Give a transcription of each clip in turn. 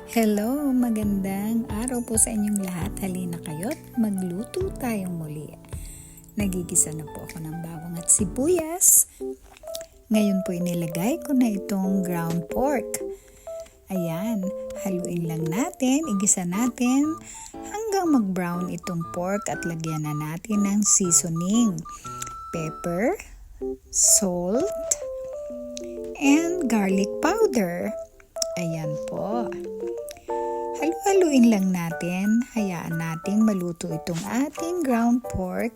Hello, magandang araw po sa inyong lahat. Halina kayo't magluto tayong muli. Nagigisa na po ako ng bawang at sibuyas. Ngayon po inilagay ko na itong ground pork. Ayan, haluin lang natin, igisa natin hanggang mag-brown itong pork at lagyan na natin ng seasoning. Pepper, salt, and garlic powder. Ayan po. Halu-haluin lang natin. Hayaan nating maluto itong ating ground pork.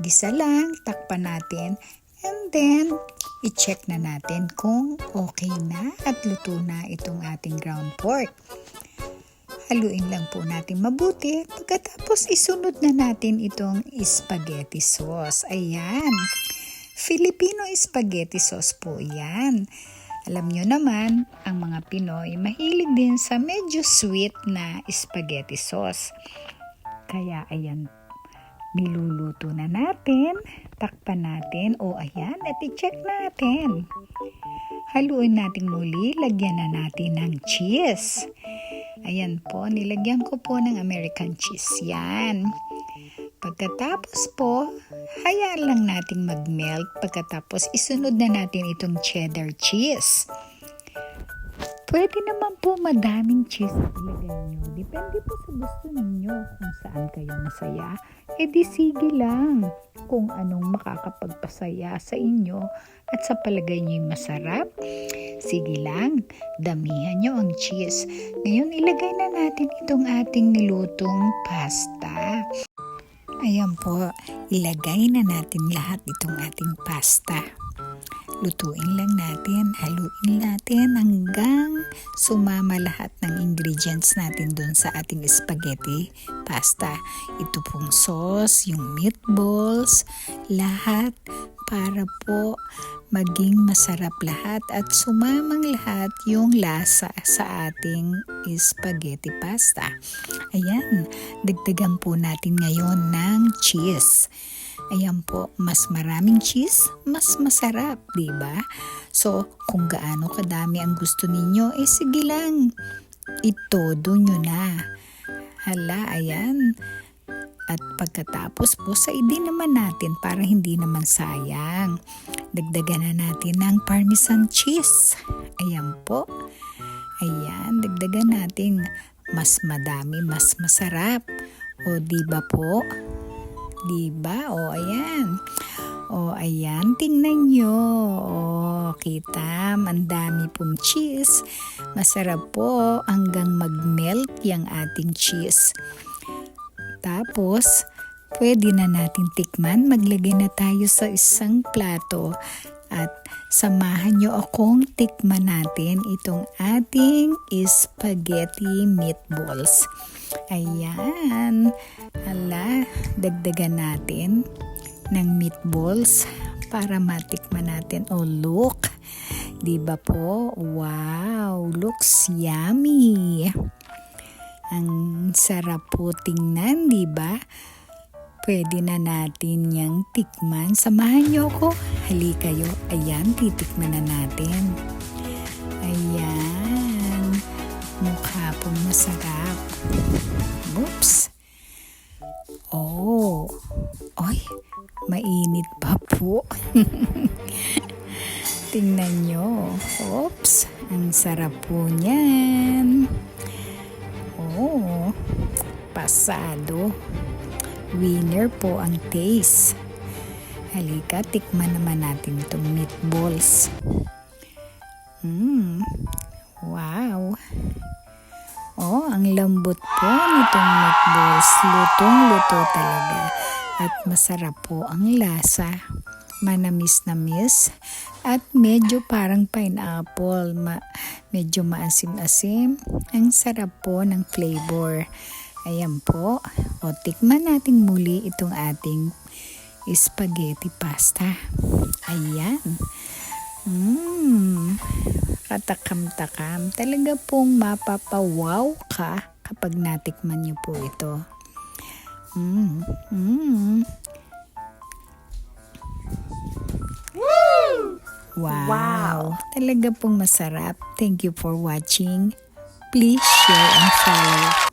Gisa lang, takpan natin. And then, i-check na natin kung okay na at luto na itong ating ground pork. Haluin lang po natin mabuti. Pagkatapos, isunod na natin itong spaghetti sauce. Ayan. Filipino spaghetti sauce po yan. Alam nyo naman, ang mga Pinoy mahilig din sa medyo sweet na spaghetti sauce. Kaya ayan, niluluto na natin, takpan natin, ayan, at i-check natin. Haluin natin muli, lagyan na natin ng cheese. Ayan po, nilagyan ko po ng American cheese yan. Pagkatapos po, hayaan lang nating mag-melt. Pagkatapos, isunod na natin itong cheddar cheese. Pwede naman po madaming cheese ilagay nyo. Depende po sa gusto ninyo kung saan kayo masaya. Di sige lang kung anong makakapagpasaya sa inyo at sa palagay nyo masarap. Sige lang, damihan nyo ang cheese. Ngayon, ilagay na natin itong ating nilutong pasta. Ayan po, ilagay na natin lahat itong ating pasta. Lutuin lang natin, haluin natin hanggang sumama lahat ng ingredients natin doon sa ating spaghetti pasta. Ito pong sauce, yung meatballs, lahat para po maging masarap lahat at sumamang lahat yung lasa sa ating spaghetti pasta. Ayan, dagdagan po natin ngayon ng cheese. Ayan po, mas maraming cheese, mas masarap, di ba? So, kung gaano kadami ang gusto ninyo, sige lang, itodo nyo na. Hala, ayan. At pagkatapos po, saidin naman natin para hindi naman sayang. Dagdagan na natin ng parmesan cheese. Ayan po. Ayan, dagdagan natin. Mas madami, mas masarap. Di ba po? Diba? Ayan. Ayan. Tingnan nyo. Kita. Ang dami pong cheese. Masarap po hanggang mag-melt yung ating cheese. Tapos, pwede na natin tikman. Maglagay na tayo sa isang plato. At samahan nyo akong tikman natin itong ating spaghetti meatballs. Ayan. Hala, dagdagan natin ng meatballs para matikman natin. Look. Diba po? Wow, looks yummy. Ang sarap po tingnan, diba? Pwede na natin yang tikman. Samahan nyo ako. Hali kayo. Ayan, titikman na natin. Ayan. Mukha pong masarap. Oops. Oy, mainit pa po. Tingnan nyo. Oops, ang sarap po niyan. Pasado. Winner po ang taste. Halika, tikman naman natin itong meatballs. Wow. Ang lambot po nitong meatballs. Lutong-luto talaga. At masarap po ang lasa. Manamis-namis. At medyo parang pineapple. Medyo maasim-asim. Ang sarap po ng flavor. Ayan po. Tikman natin muli itong ating spaghetti pasta. Ayan. Katakam-takam. Talaga pong mapapawaw ka kapag natikman niyo po ito. Wow. Talaga pong masarap. Thank you for watching. Please share and follow.